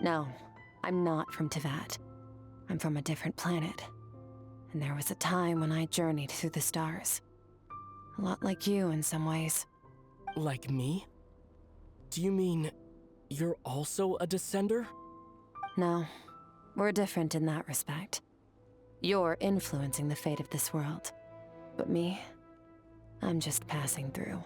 No, I'm not from Teyvat. I'm from a different planet. And there was a time when I journeyed through the stars. A lot like you in some ways. Like me? Do you mean you're also a descender? No, we're different in that respect. You're influencing the fate of this world. But me, I'm just passing through.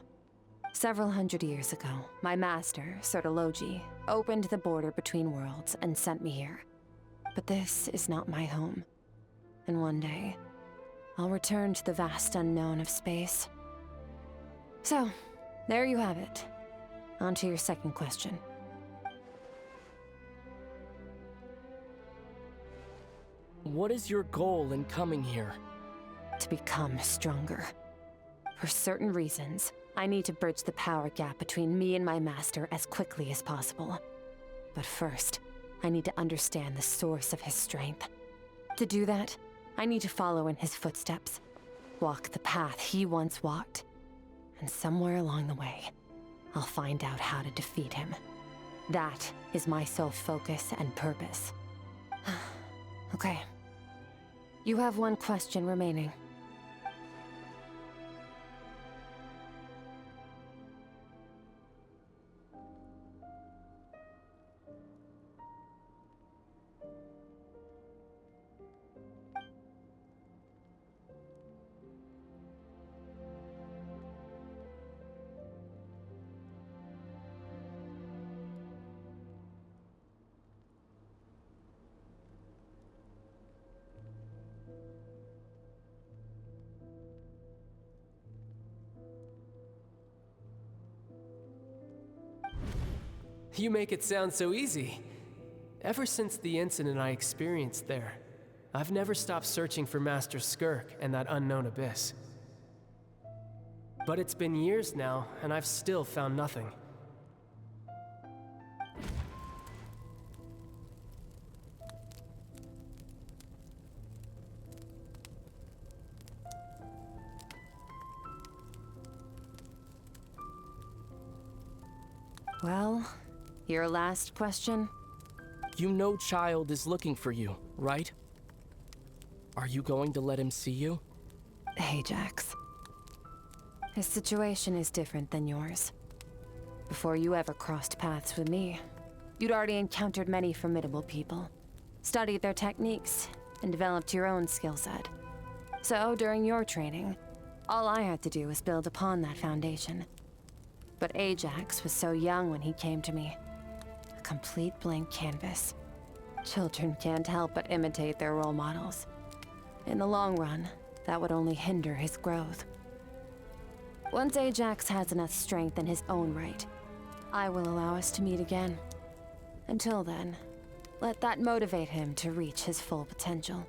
Several hundred years ago, my master, Sertologi, opened the border between worlds and sent me here. But this is not my home. And one day, I'll return to the vast unknown of space. So, there you have it. On to your second question. What is your goal in coming here? To become stronger. For certain reasons, I need to bridge the power gap between me and my master as quickly as possible. But first, I need to understand the source of his strength. To do that, I need to follow in his footsteps, walk the path he once walked, and somewhere along the way, I'll find out how to defeat him. That is my sole focus and purpose. Okay. You have one question remaining. You make it sound so easy. Ever since the incident I experienced there, I've never stopped searching for Master Skirk and that unknown abyss. But it's been years now, and I've still found nothing. Well, your last question? You know Child is looking for you, right? Are you going to let him see you? Ajax. His situation is different than yours. Before you ever crossed paths with me, you'd already encountered many formidable people, studied their techniques, and developed your own skill set. So, during your training, all I had to do was build upon that foundation. But Ajax was so young when he came to me. A complete blank canvas. Children can't help but imitate their role models. In the long run, that would only hinder his growth. Once Ajax has enough strength in his own right, I will allow us to meet again. Until then, let that motivate him to reach his full potential.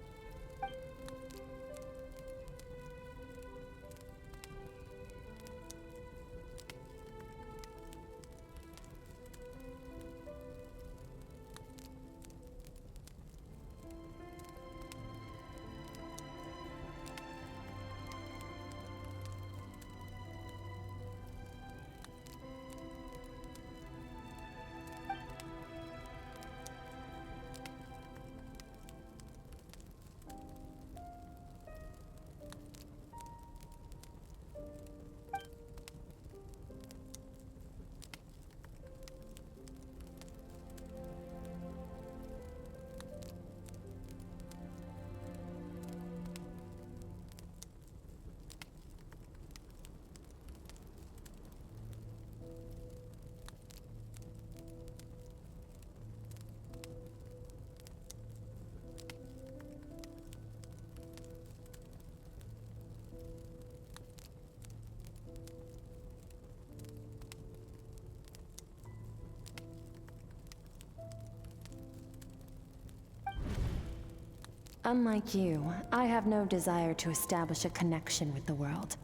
Unlike you, I have no desire to establish a connection with the world.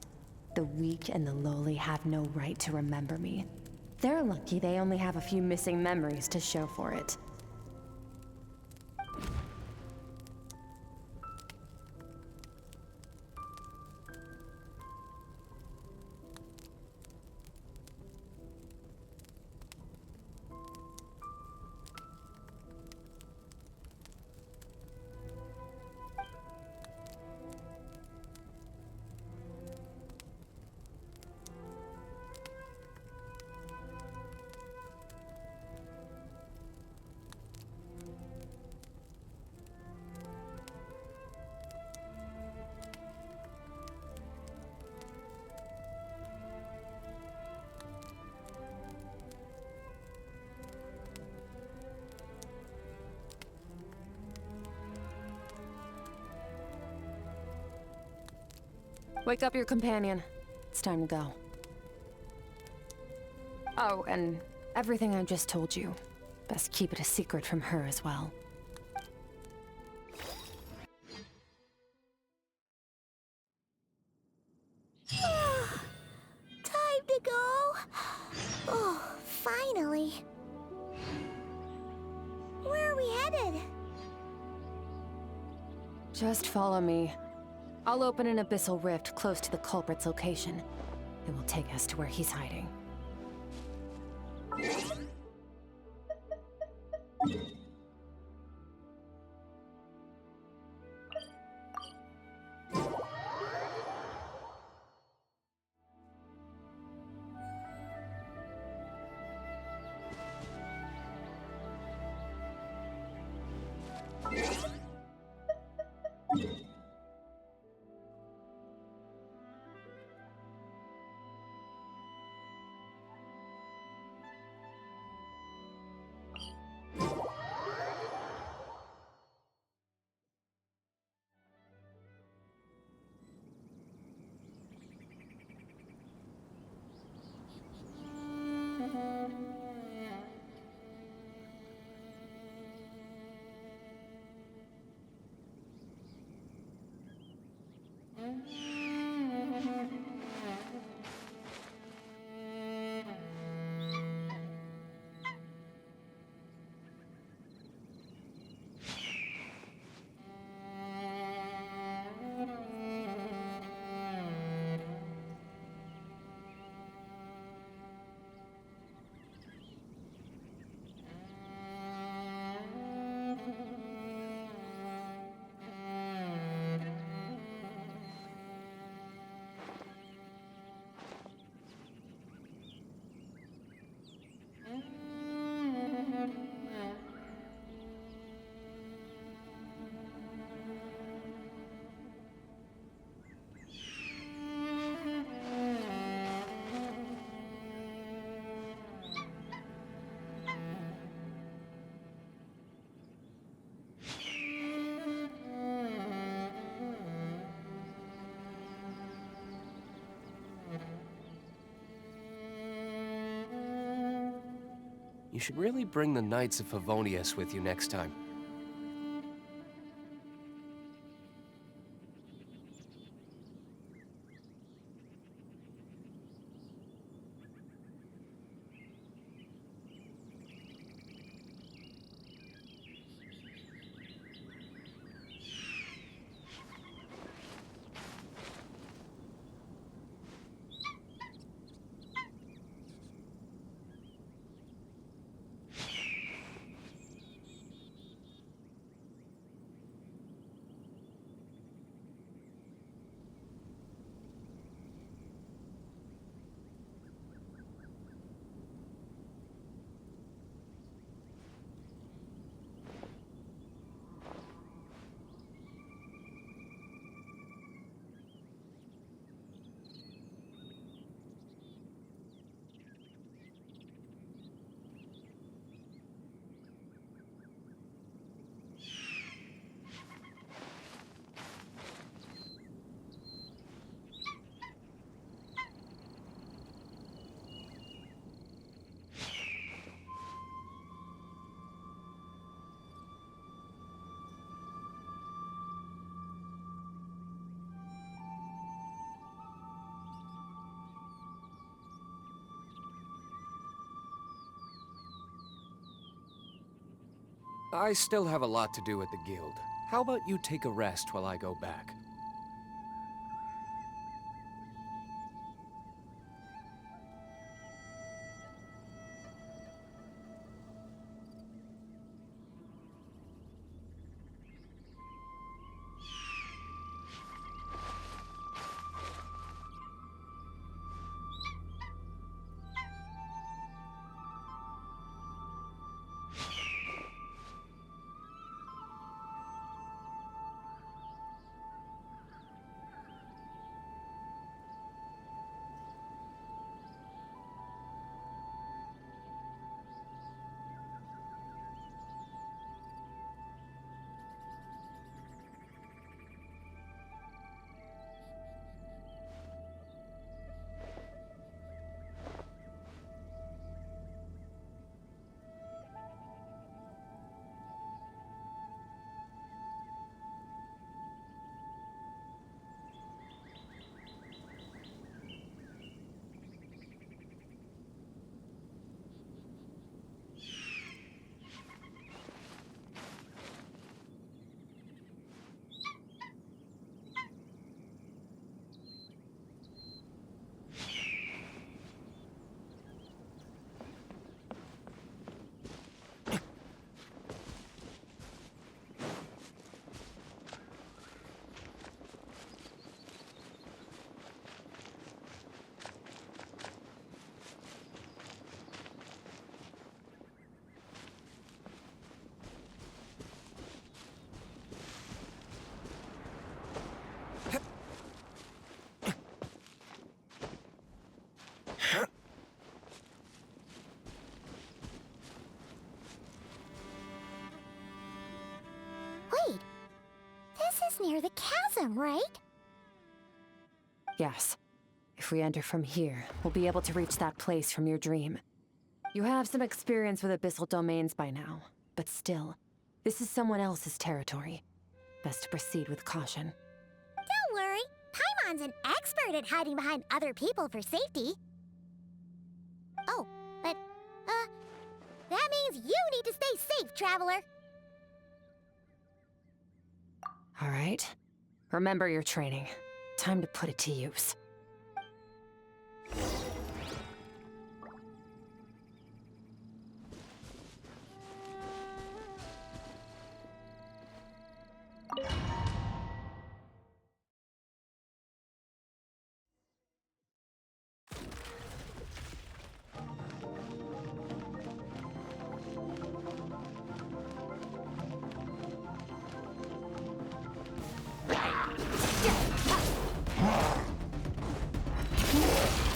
The weak and the lowly have no right to remember me. They're lucky they only have a few missing memories to show for it. Wake up your companion. It's time to go. Oh, and everything I just told you. Best keep it a secret from her as well. Time to go. Oh, finally. Where are we headed? Just follow me. I'll open an abyssal rift close to the culprit's location. It will take us to where he's hiding. You should really bring the Knights of Favonius with you next time. I still have a lot to do at the guild. How about you take a rest while I go back? That's near the chasm, right? Yes. If we enter from here, we'll be able to reach that place from your dream. You have some experience with abyssal domains by now, but still, this is someone else's territory. Best to proceed with caution. Don't worry. Paimon's an expert at hiding behind other people for safety. Oh, but, that means you need to stay safe, Traveler. All right. Remember your training. Time to put it to use.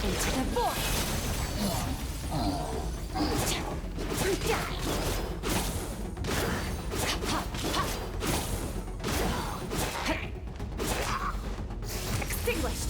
Into the void! Extinguished!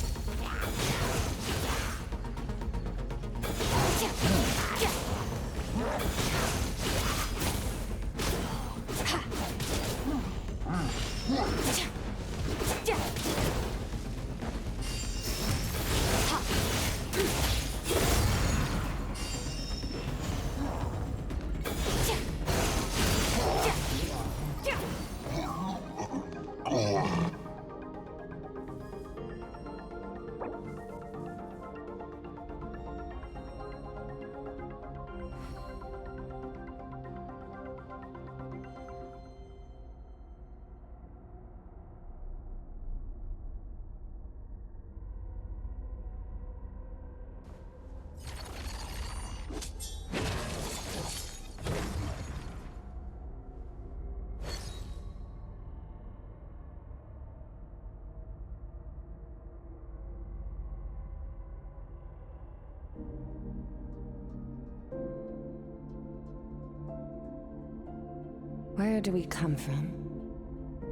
Where do we come from?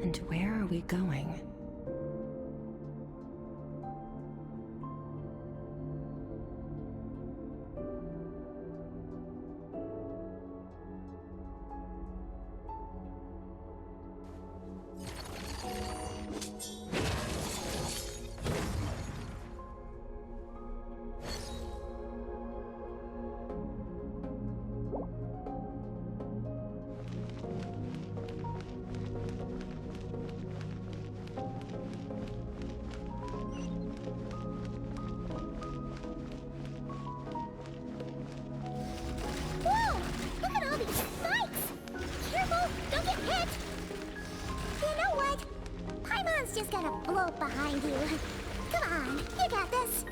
And where are we going? Whoa! Look at all these spikes! Careful! Don't get hit! You know what? Paimon's just gonna float behind you. Come on, you got this.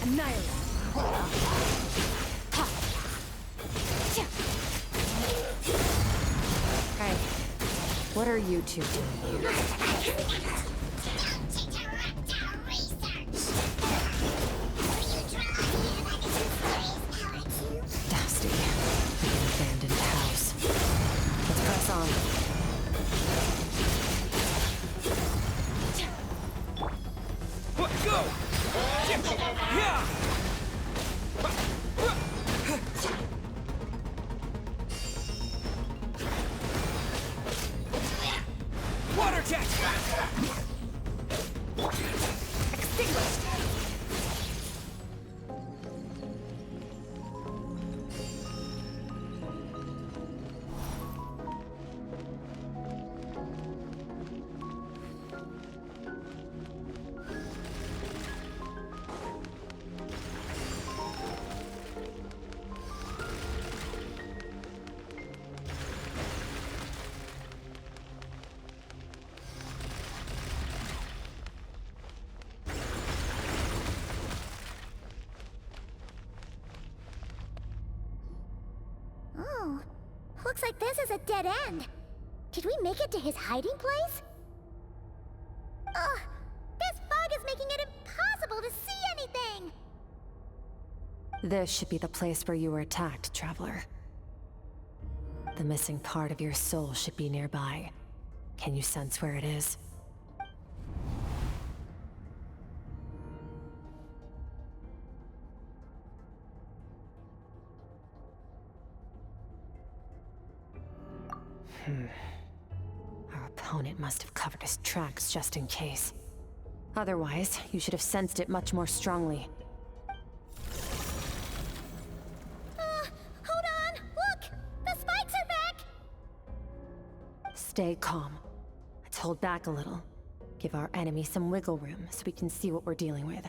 Annihilate! Hey, what are you two doing here? Dusty, like an abandoned house. Let's press on. Go! Yeah! Water jet! Extinguished! Oh, looks like this is a dead end. Did we make it to his hiding place? Ugh, this fog is making it impossible to see anything! This should be the place where you were attacked, Traveler. The missing part of your soul should be nearby. Can you sense where it is? Our opponent must have covered his tracks just in case. Otherwise, you should have sensed it much more strongly. Hold on! Look! The spikes are back! Stay calm. Let's hold back a little. Give our enemy some wiggle room so we can see what we're dealing with.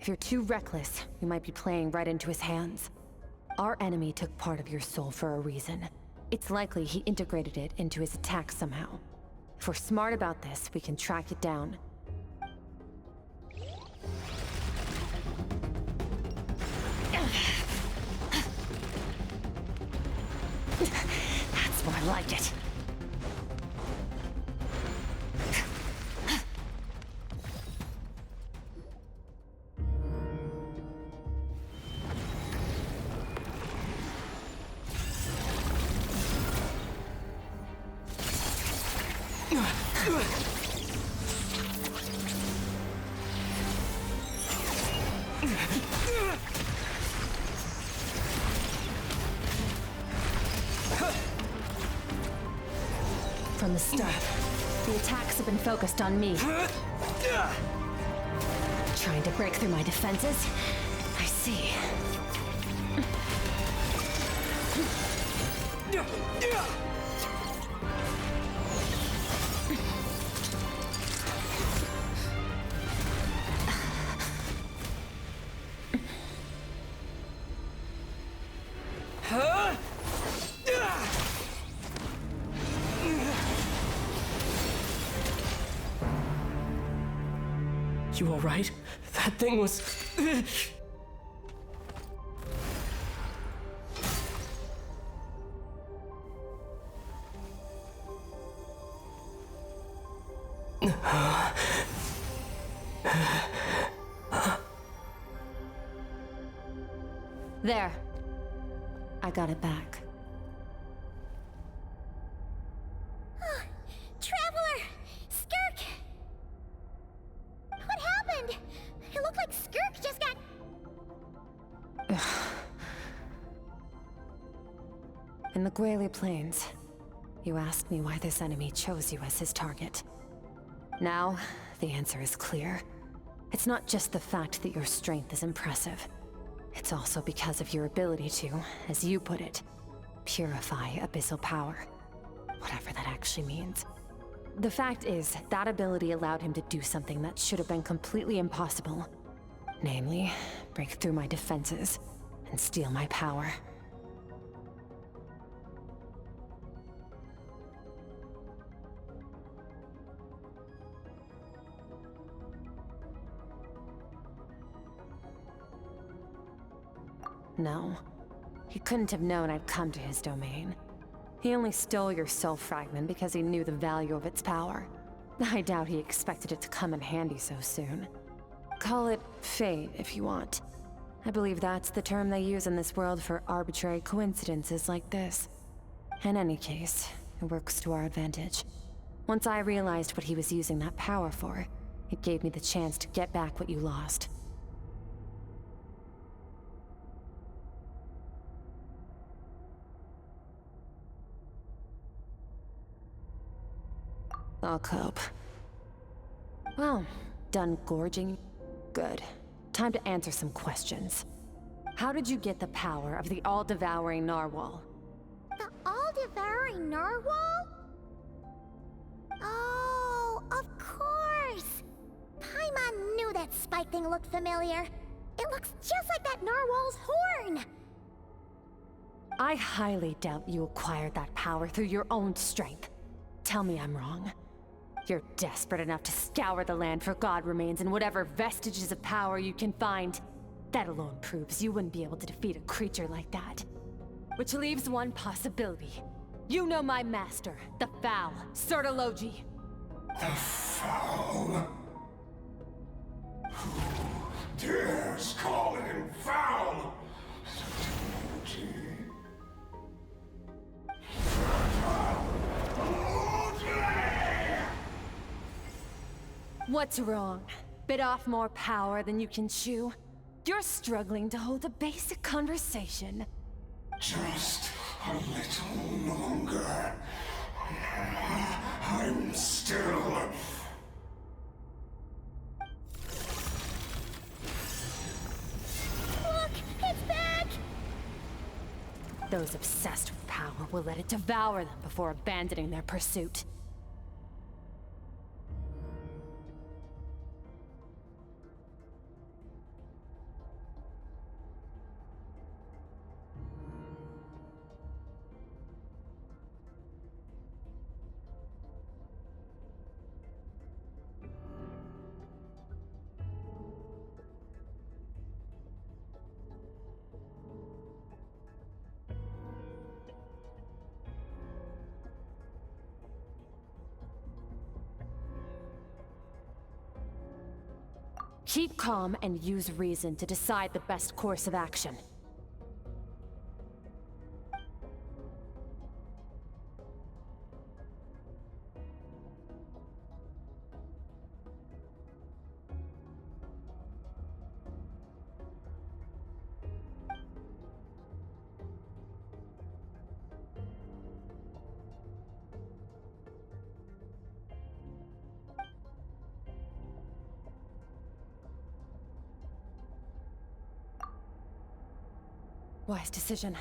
If you're too reckless, we might be playing right into his hands. Our enemy took part of your soul for a reason. It's likely he integrated it into his attack somehow. If we're smart about this, we can track it down. That's more like it. From the start, the attacks have been focused on me. Trying to break through my defenses? I see. You alright? That thing was... There. I got it back. Traveler! Skirk! What happened? It looked like Skirk just got... In the Guili Plains, you asked me why this enemy chose you as his target. Now, the answer is clear. It's not just the fact that your strength is impressive. It's also because of your ability to, as you put it, purify abyssal power. Whatever that actually means. The fact is, that ability allowed him to do something that should have been completely impossible. Namely, break through my defenses and steal my power. No. He couldn't have known I'd come to his domain. He only stole your soul fragment because he knew the value of its power. I doubt he expected it to come in handy so soon. Call it fate, if you want. I believe that's the term they use in this world for arbitrary coincidences like this. In any case, it works to our advantage. Once I realized what he was using that power for, it gave me the chance to get back what you lost. I'll cope. Well, done gorging? Good. Time to answer some questions. How did you get the power of the all-devouring narwhal? The all-devouring narwhal? Oh, of course! Paimon knew that spike thing looked familiar. It looks just like that narwhal's horn! I highly doubt you acquired that power through your own strength. Tell me I'm wrong. You're desperate enough to scour the land for god remains and whatever vestiges of power you can find. That alone proves you wouldn't be able to defeat a creature like that. Which leaves one possibility. You know my master, the Foul, Sertologi. The Foul? Who dares call him foul? Sertologi. What's wrong? Bit off more power than you can chew? You're struggling to hold a basic conversation. Just a little longer. I'm still... Look! It's back! Those obsessed with power will let it devour them before abandoning their pursuit. Keep calm and use reason to decide the best course of action. Wise decision.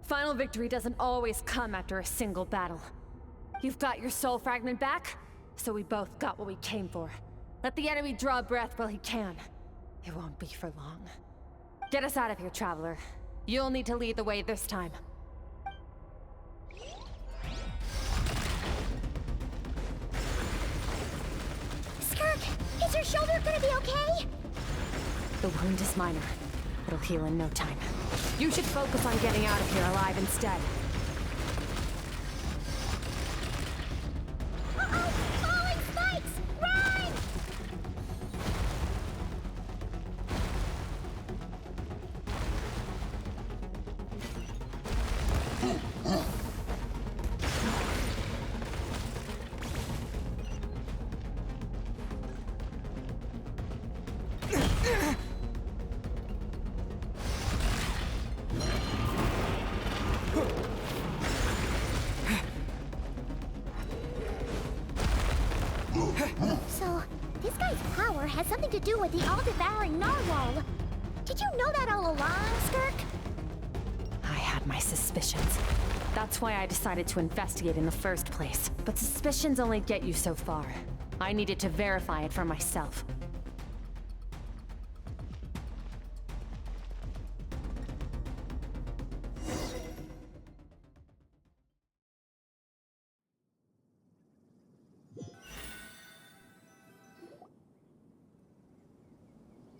Final victory doesn't always come after a single battle. You've got your soul fragment back, so we both got what we came for. Let the enemy draw breath while he can. It won't be for long. Get us out of here, Traveler. You'll need to lead the way this time. Skirk, is your shoulder gonna be okay? The wound is minor. It'll heal in no time. You should focus on getting out of here alive instead. Uh-oh! Falling spikes! Run! So, this guy's power has something to do with the all-devouring narwhal. Did you know that all along, Skirk? I had my suspicions. That's why I decided to investigate in the first place. But suspicions only get you so far. I needed to verify it for myself.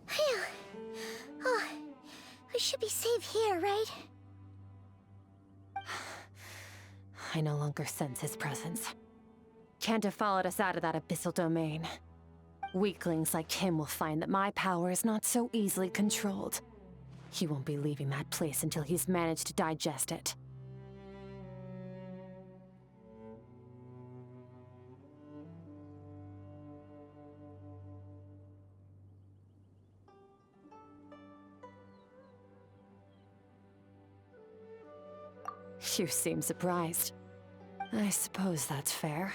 Phew. Oh, we should be safe here, right? I no longer sense his presence. Can't have followed us out of that abyssal domain. Weaklings like him will find that my power is not so easily controlled. He won't be leaving that place until he's managed to digest it. You seem surprised. I suppose that's fair.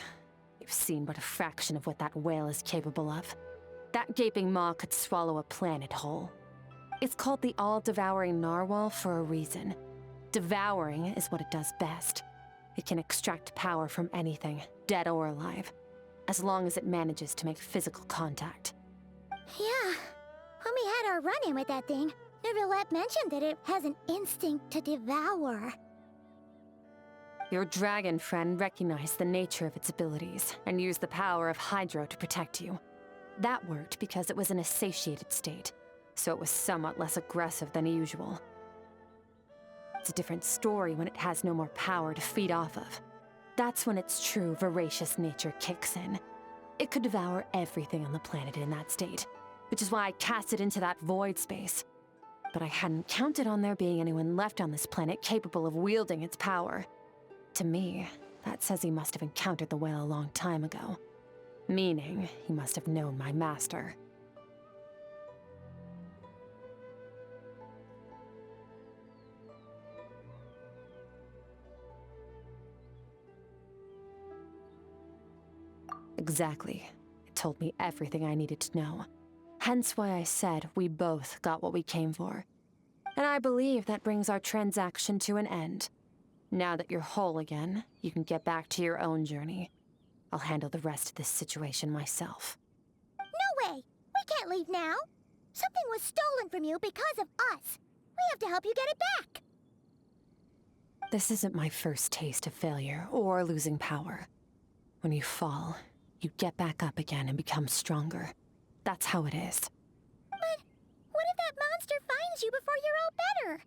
You've seen but a fraction of what that whale is capable of. That gaping maw could swallow a planet whole. It's called the all-devouring narwhal for a reason. Devouring is what it does best. It can extract power from anything, dead or alive, as long as it manages to make physical contact. Yeah. When we had our run-in with that thing, Neverlet mentioned that it has an instinct to devour. Your dragon friend recognized the nature of its abilities and used the power of Hydro to protect you. That worked because it was in a satiated state, so it was somewhat less aggressive than usual. It's a different story when it has no more power to feed off of. That's when its true voracious nature kicks in. It could devour everything on the planet in that state, which is why I cast it into that void space. But I hadn't counted on there being anyone left on this planet capable of wielding its power. To me, that says he must have encountered the whale a long time ago. Meaning, he must have known my master. Exactly. It told me everything I needed to know. Hence why I said we both got what we came for. And I believe that brings our transaction to an end. Now that you're whole again, you can get back to your own journey. I'll handle the rest of this situation myself. No way! We can't leave now! Something was stolen from you because of us! We have to help you get it back! This isn't my first taste of failure or losing power. When you fall, you get back up again and become stronger. That's how it is. But what if that monster finds you before you're all better?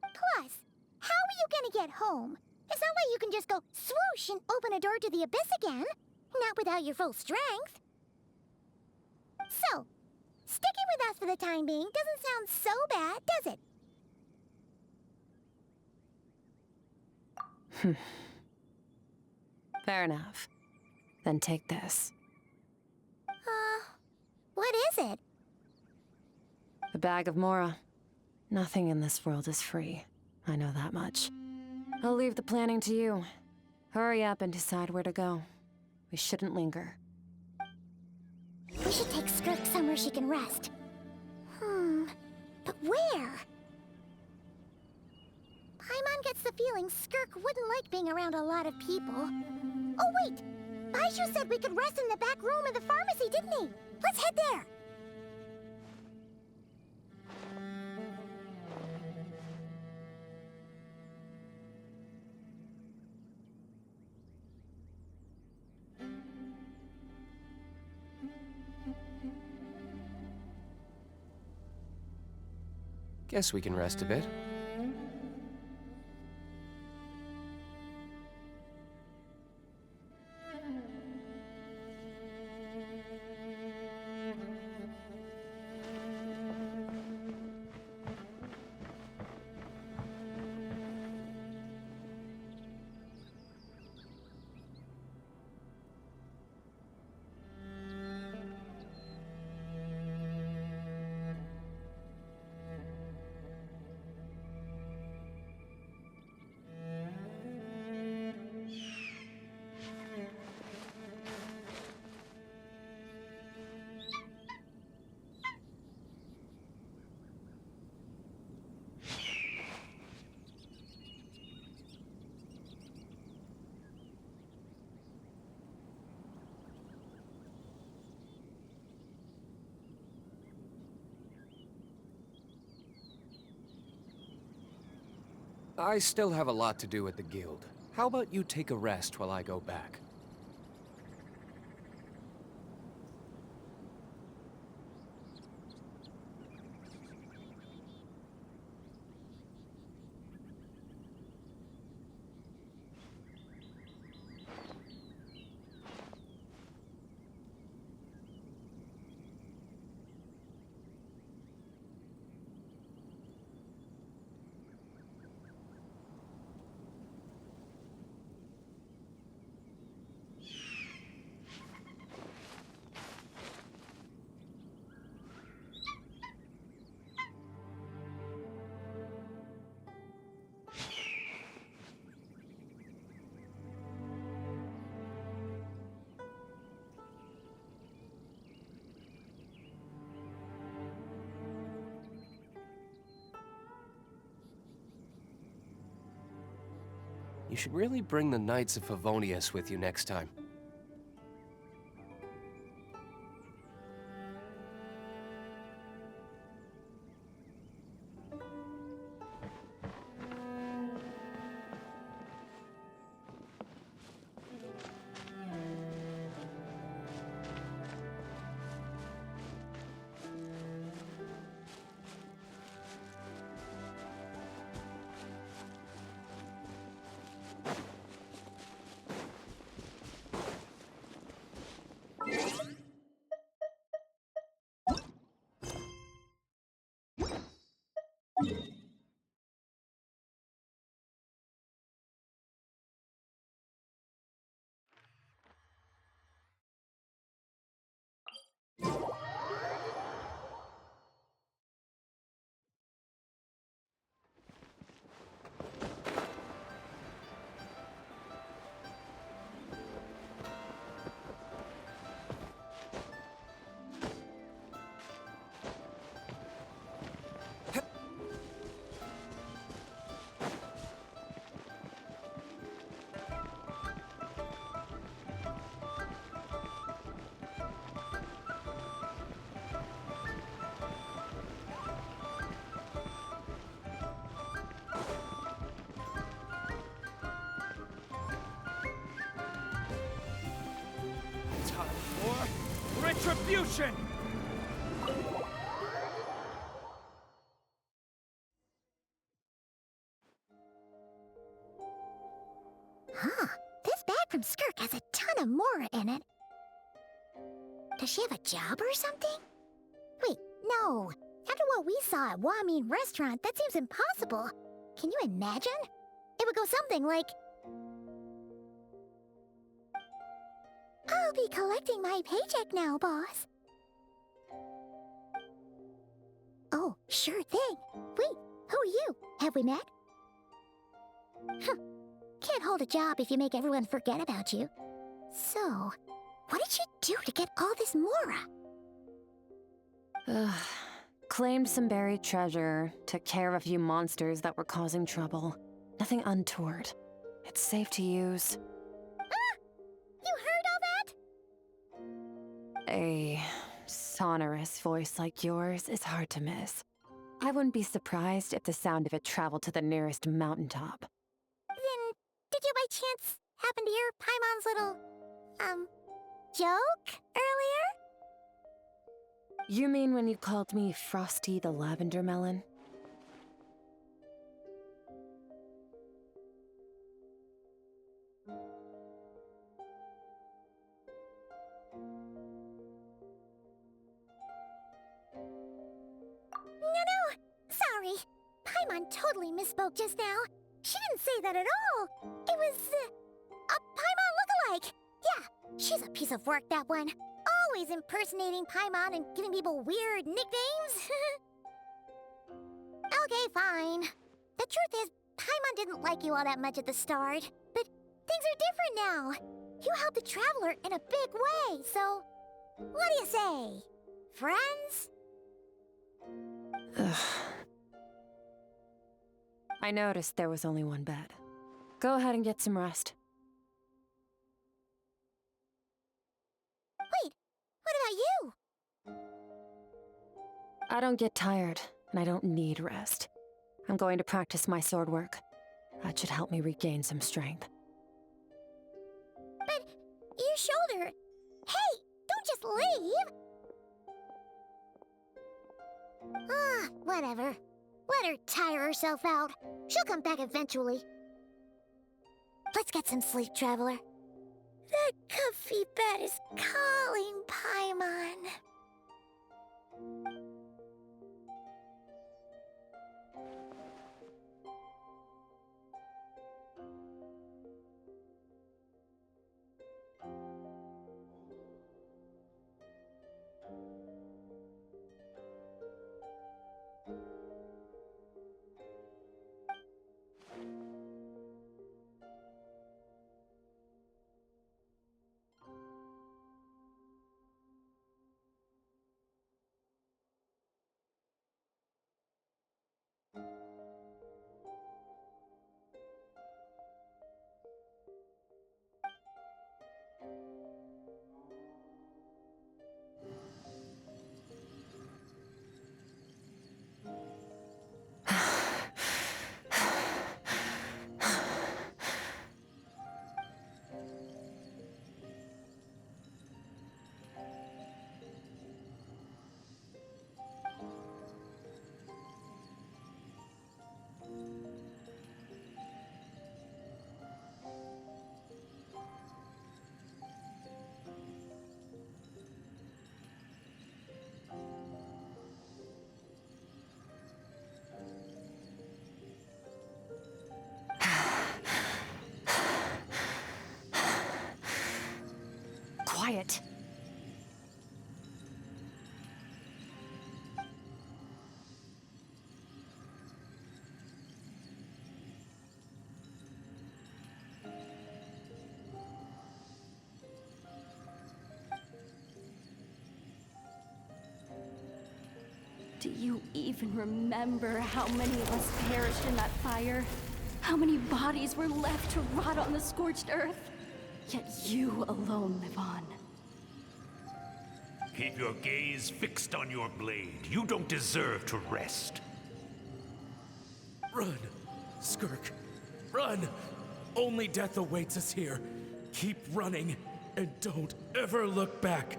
Plus, how are you gonna get home? It's not like you can just go swoosh and open a door to the abyss again. Not without your full strength. So, sticking with us for the time being doesn't sound so bad, does it? Fair enough. Then take this. What is it? A bag of Mora. Nothing in this world is free. I know that much. I'll leave the planning to you. Hurry up and decide where to go. We shouldn't linger. We should take Skirk somewhere she can rest. But where? Paimon gets the feeling Skirk wouldn't like being around a lot of people. Oh wait! Baishu said we could rest in the back room of the pharmacy, didn't he? Let's head there! Guess we can rest a bit. I still have a lot to do at the guild. How about you take a rest while I go back? You should really bring the Knights of Favonius with you next time. retribution! Huh. This bag from Skirk has a ton of Mora in it. Does she have a job or something? Wait, no. After what we saw at Wamin Restaurant, that seems impossible. Can you imagine? It would go something like... I'll be collecting my paycheck now, boss. Oh, sure thing. Wait, who are you? Have we met? Huh. Can't hold a job if you make everyone forget about you. So, what did you do to get all this Mora? Ugh. Claimed some buried treasure, took care of a few monsters that were causing trouble. Nothing untoward. It's safe to use. Ah! You heard all that? A sonorous voice like yours is hard to miss. I wouldn't be surprised if the sound of it traveled to the nearest mountaintop. Then, did you by chance happen to hear Paimon's little, joke earlier? You mean when you called me Frosty the Lavender Melon? No, sorry. Paimon totally misspoke just now. She didn't say that at all. It was, a Paimon lookalike. Yeah, she's a piece of work, that one. Always impersonating Paimon and giving people weird nicknames. Okay, fine. The truth is, Paimon didn't like you all that much at the start, but things are different now. You helped the Traveler in a big way, so what do you say? Friends? Ugh. I noticed there was only one bed. Go ahead and get some rest. Wait, what about you? I don't get tired, and I don't need rest. I'm going to practice my sword work. That should help me regain some strength. But your shoulder... Hey, don't just leave! Ah, whatever. Let her tire herself out. She'll come back eventually. Let's get some sleep, Traveler. That comfy bed is calling, Paimon. Quiet. Do you even remember how many of us perished in that fire? How many bodies were left to rot on the scorched earth? Yet you alone live on. Keep your gaze fixed on your blade. You don't deserve to rest. Run, Skirk. Run! Only death awaits us here. Keep running, and don't ever look back.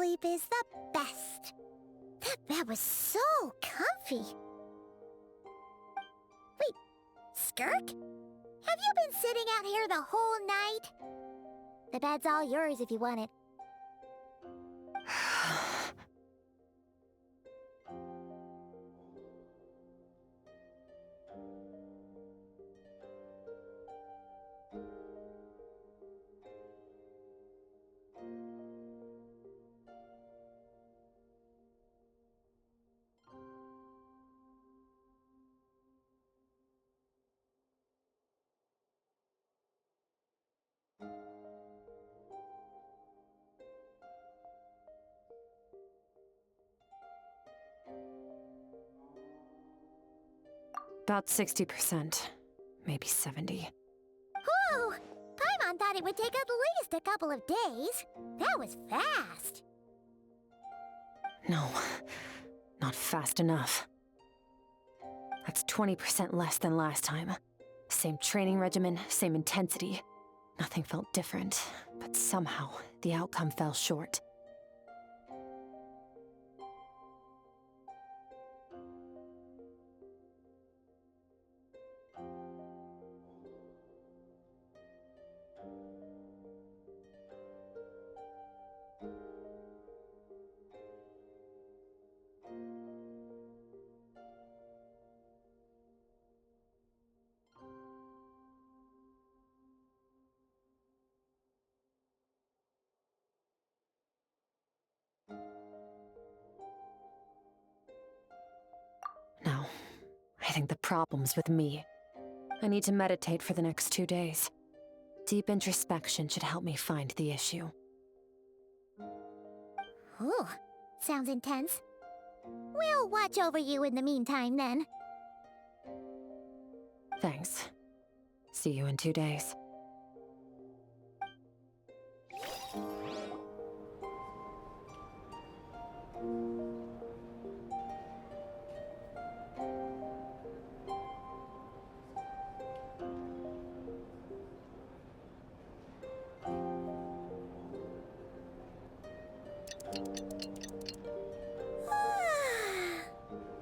sleep is the best. That bed was so comfy. Wait, Skirk? Have you been sitting out here the whole night? The bed's all yours if you want it. About 60%. Maybe 70. Whew! Paimon thought it would take at least a couple of days. That was fast. No, not fast enough. That's 20% less than last time. Same training regimen, same intensity. Nothing felt different, but somehow the outcome fell short. No, I think the problem's with me. I need to meditate for the next 2 days. Deep introspection should help me find the issue. Ooh, sounds intense. We'll watch over you in the meantime, then. Thanks. See you in 2 days.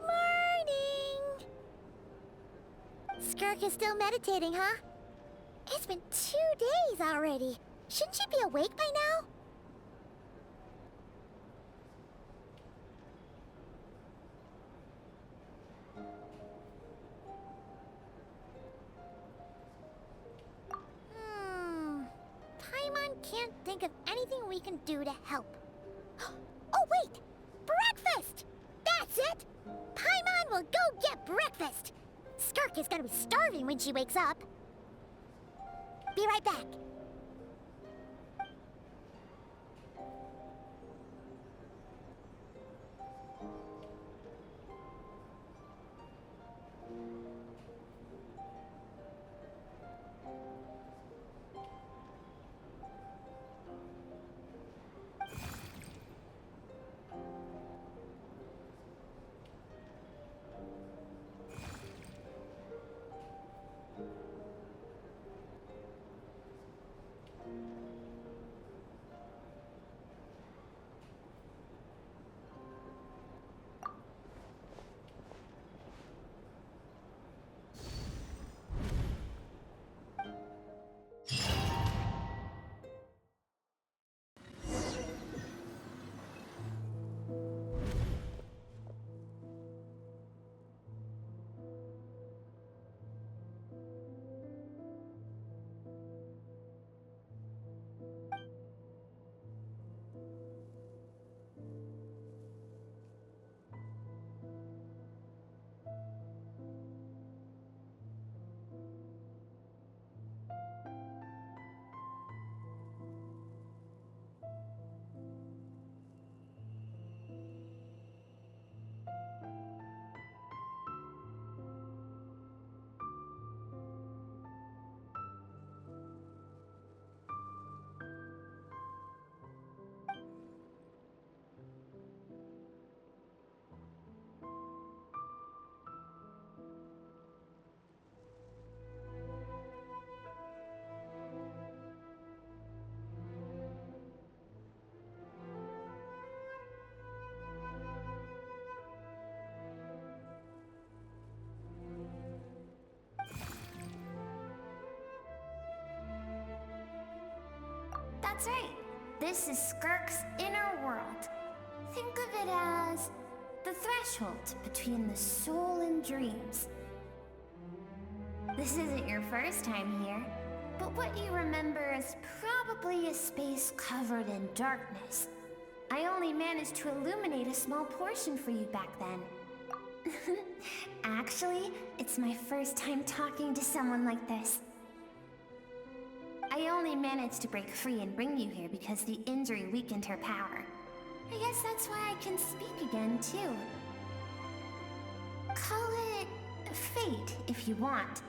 Morning! Skirk is still meditating, huh? It's been 2 days already. Shouldn't she be awake by now? Paimon can't think of anything we can do to help. Oh, wait! Breakfast! That's it! Paimon will go get breakfast! Skirk is gonna be starving when she wakes up. Be right back. That's right. This is Skirk's inner world. Think of it as the threshold between the soul and dreams. This isn't your first time here, but what you remember is probably a space covered in darkness. I only managed to illuminate a small portion for you back then. Actually, it's my first time talking to someone like this. I only managed to break free and bring you here because the injury weakened her power. I guess that's why I can speak again, too. Call it fate, if you want.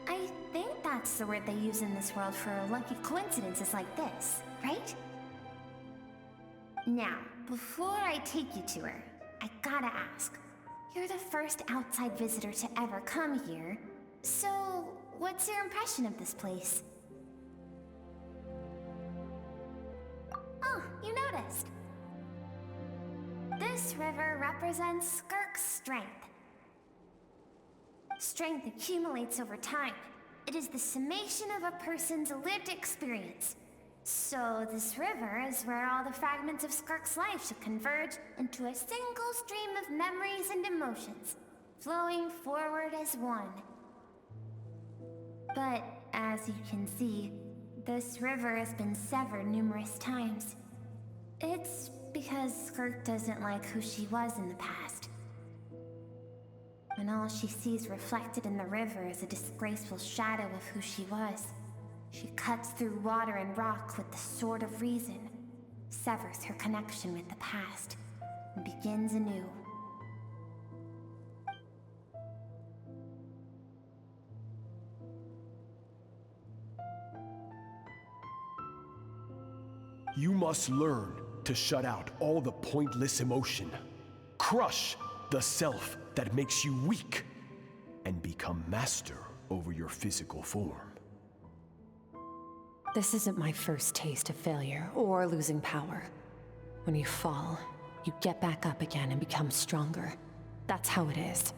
I think that's the word they use in this world for lucky coincidences like this, right? Now, before I take you to her, I gotta ask. You're the first outside visitor to ever come here, so what's your impression of this place? Oh, you noticed. This river represents Skirk's strength. Strength accumulates over time. It is the summation of a person's lived experience. So this river is where all the fragments of Skirk's life should converge into a single stream of memories and emotions, flowing forward as one. But as you can see, this river has been severed numerous times. It's because Skirk doesn't like who she was in the past. And all she sees reflected in the river is a disgraceful shadow of who she was. She cuts through water and rock with the sword of reason, severs her connection with the past, and begins anew. You must learn to shut out all the pointless emotion. Crush the self that makes you weak, and become master over your physical form. This isn't my first taste of failure or losing power. When you fall, you get back up again and become stronger. That's how it is.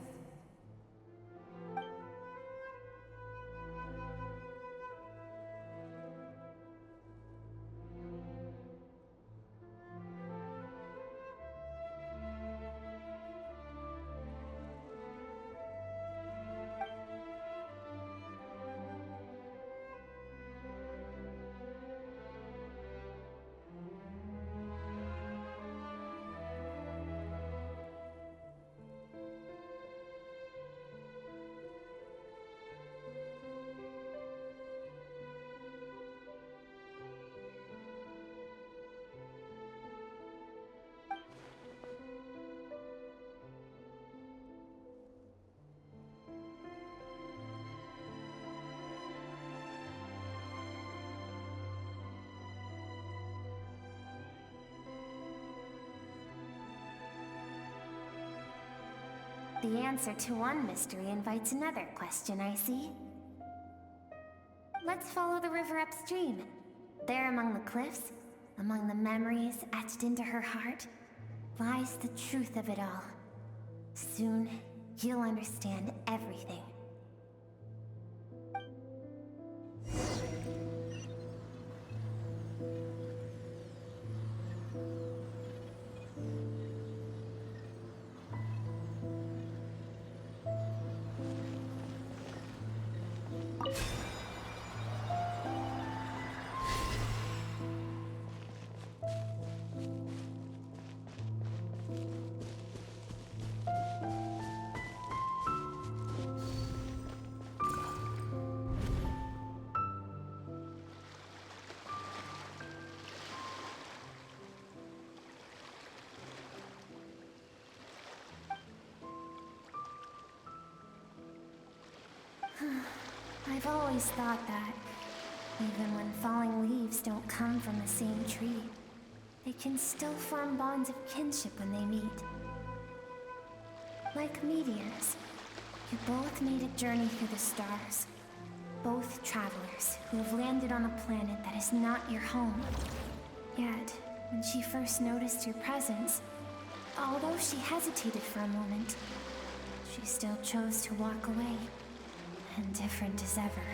The answer to one mystery invites another question, I see. Let's follow the river upstream. There among the cliffs, among the memories etched into her heart, lies the truth of it all. Soon, you'll understand everything. I've always thought that, even when falling leaves don't come from the same tree, they can still form bonds of kinship when they meet. Like meteors, you both made a journey through the stars. Both travelers who have landed on a planet that is not your home. Yet, when she first noticed your presence, although she hesitated for a moment, she still chose to walk away. Indifferent as ever.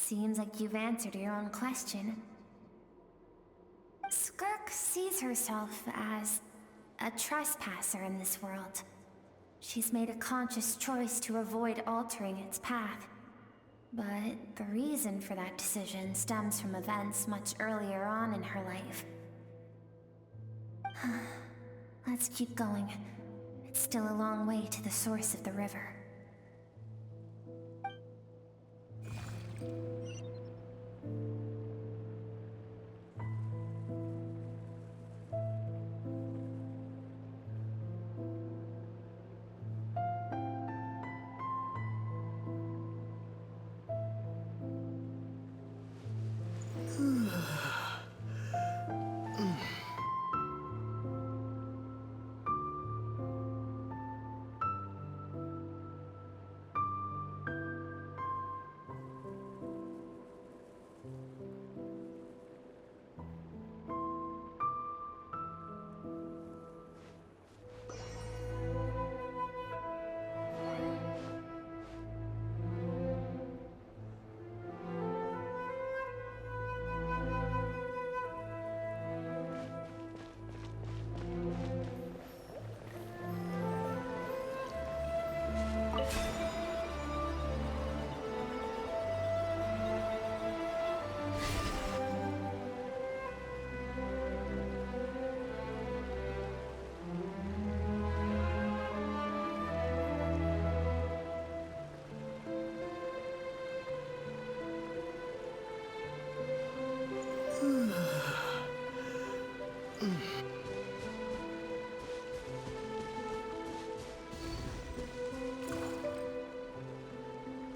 Seems like you've answered your own question. Skirk sees herself as a trespasser in this world. She's made a conscious choice to avoid altering its path. But the reason for that decision stems from events much earlier on in her life. Let's keep going. It's still a long way to the source of the river.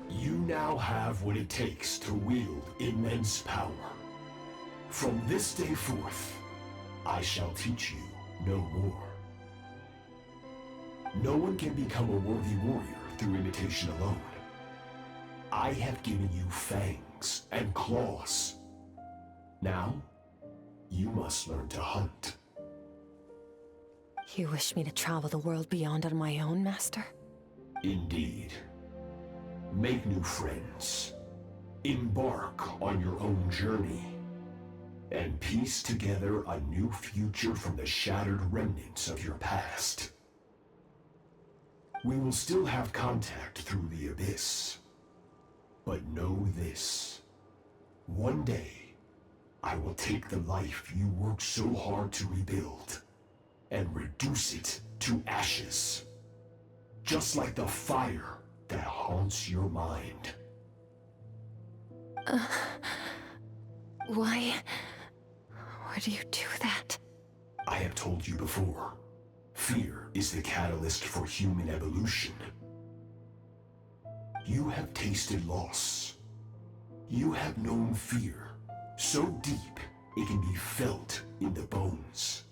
You now have what it takes to wield immense power. From this day forth, I shall teach you no more. No one can become a worthy warrior through imitation alone. I have given you fangs and claws. Now, you must learn to hunt. You wish me to travel the world beyond on my own, Master? Indeed. Make new friends. Embark on your own journey. And piece together a new future from the shattered remnants of your past. We will still have contact through the Abyss. But know this. One day, I will take the life you worked so hard to rebuild and reduce it to ashes. Just like the fire that haunts your mind. Why do you do that? I have told you before, fear is the catalyst for human evolution. You have tasted loss. You have known fear, so deep it can be felt in the bones.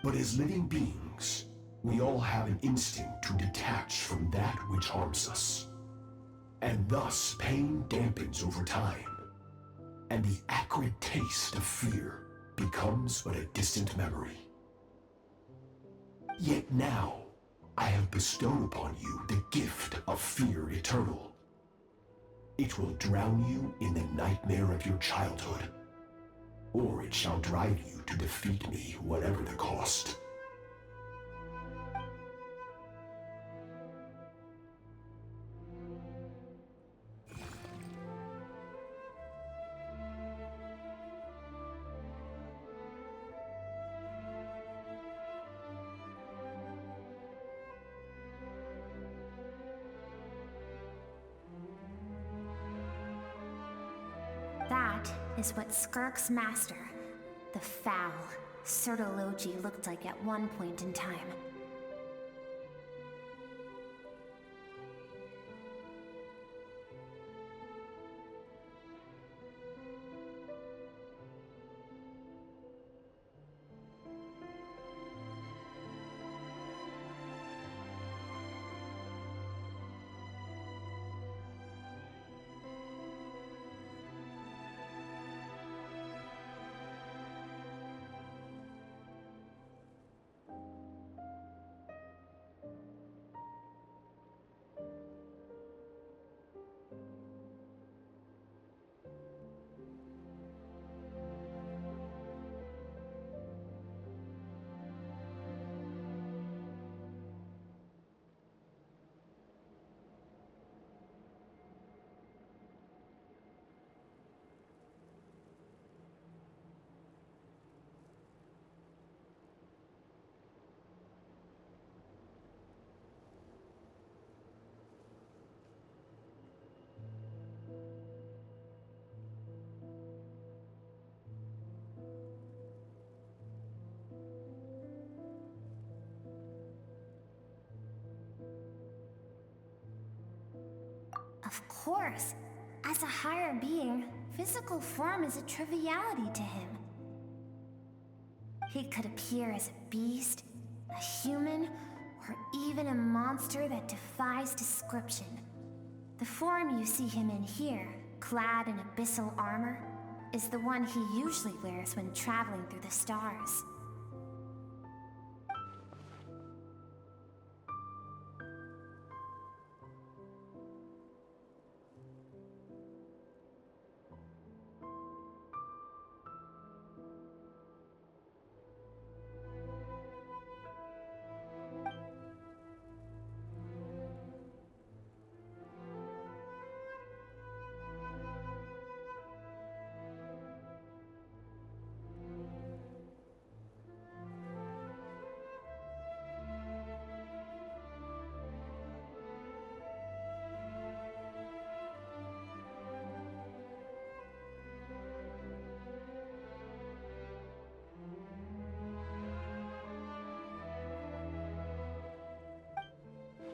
But as living beings, we all have an instinct to detach from that which harms us. And thus pain dampens over time, and the acrid taste of fear becomes but a distant memory. Yet now, I have bestowed upon you the gift of fear eternal. It will drown you in the nightmare of your childhood, or it shall drive you to defeat me, whatever the cost. That is what Skirk's master, the foul Sertologi, looked like at one point in time. Of course. As a higher being, physical form is a triviality to him. He could appear as a beast, a human, or even a monster that defies description. The form you see him in here, clad in abyssal armor, is the one he usually wears when traveling through the stars.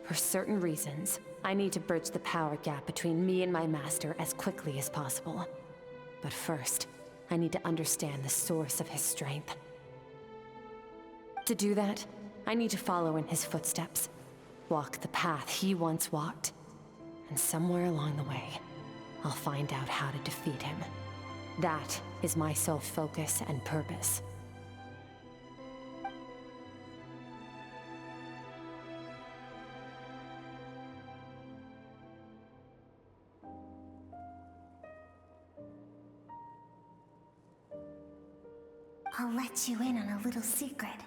For certain reasons, I need to bridge the power gap between me and my master as quickly as possible. But first, I need to understand the source of his strength. To do that, I need to follow in his footsteps, walk the path he once walked, and somewhere along the way, I'll find out how to defeat him. That is my sole focus and purpose. I'll let you in on a little secret.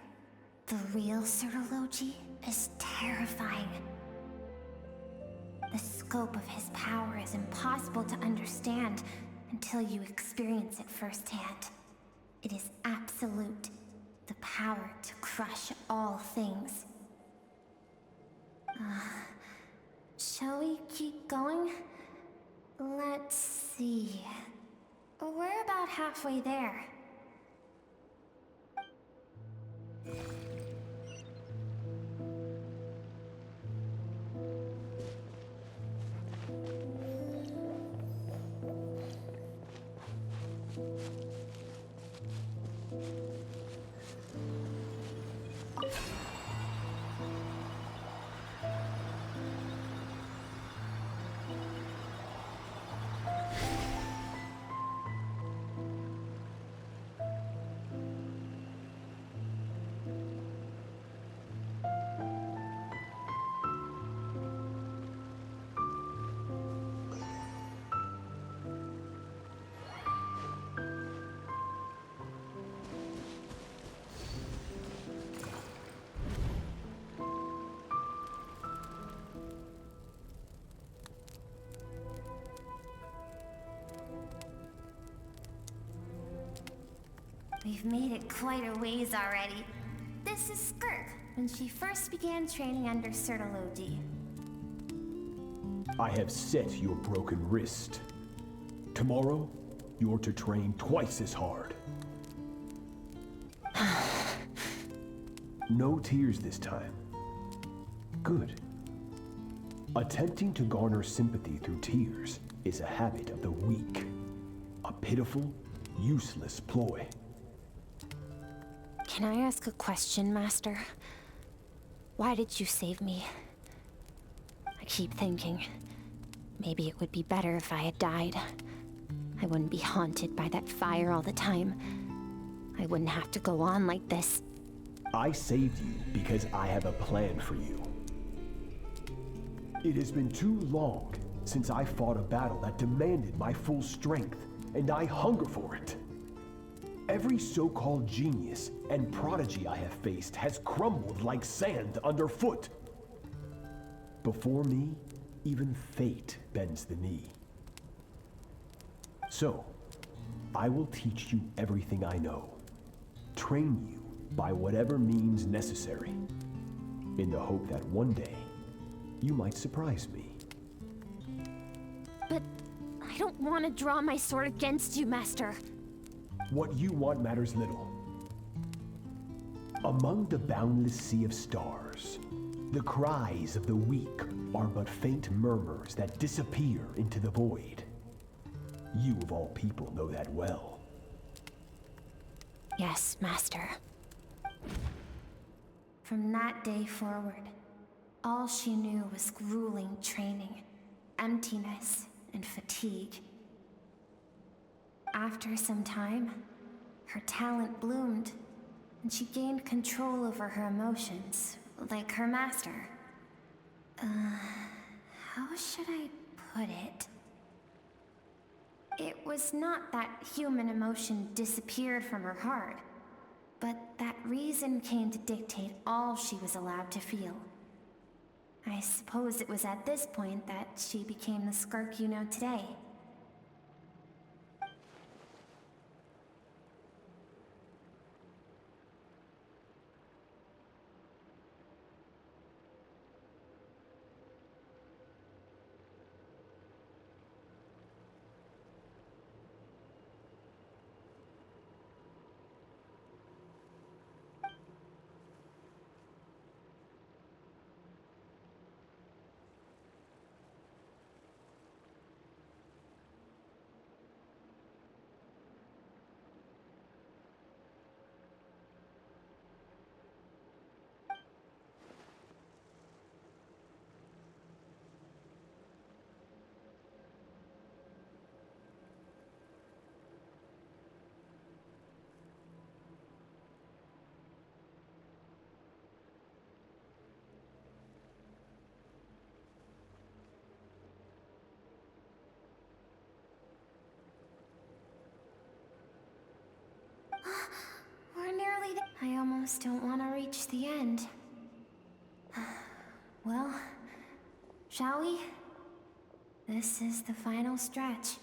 The real Serology is terrifying. The scope of his power is impossible to understand until you experience it firsthand. It is absolute, the power to crush all things. Shall we keep going? Let's see. We're about halfway there. We've made it quite a ways already. This is Skirk, when she first began training under Serology. I have set your broken wrist. Tomorrow, you're to train twice as hard. No tears this time. Good. Attempting to garner sympathy through tears is a habit of the weak. A pitiful, useless ploy. Can I ask a question, Master? Why did you save me? I keep thinking, maybe it would be better if I had died. I wouldn't be haunted by that fire all the time. I wouldn't have to go on like this. I saved you because I have a plan for you. It has been too long since I fought a battle that demanded my full strength, and I hunger for it. Every so-called genius and prodigy I have faced has crumbled like sand underfoot. Before me, even fate bends the knee. So, I will teach you everything I know. Train you by whatever means necessary, in the hope that one day, you might surprise me. But I don't want to draw my sword against you, Master. What you want matters little. Among the boundless sea of stars, The cries of the weak are but faint murmurs that disappear into the void. You of all people know that well. Yes, Master. From that day forward, all she knew was grueling training, emptiness, and fatigue. After some time, her talent bloomed, and she gained control over her emotions, like her master. How should I put it? It was not that human emotion disappeared from her heart, but that reason came to dictate all she was allowed to feel. I suppose it was at this point that she became the Skirk you know today. We're nearly there. I almost don't want to reach the end. Well, shall we? This is the final stretch.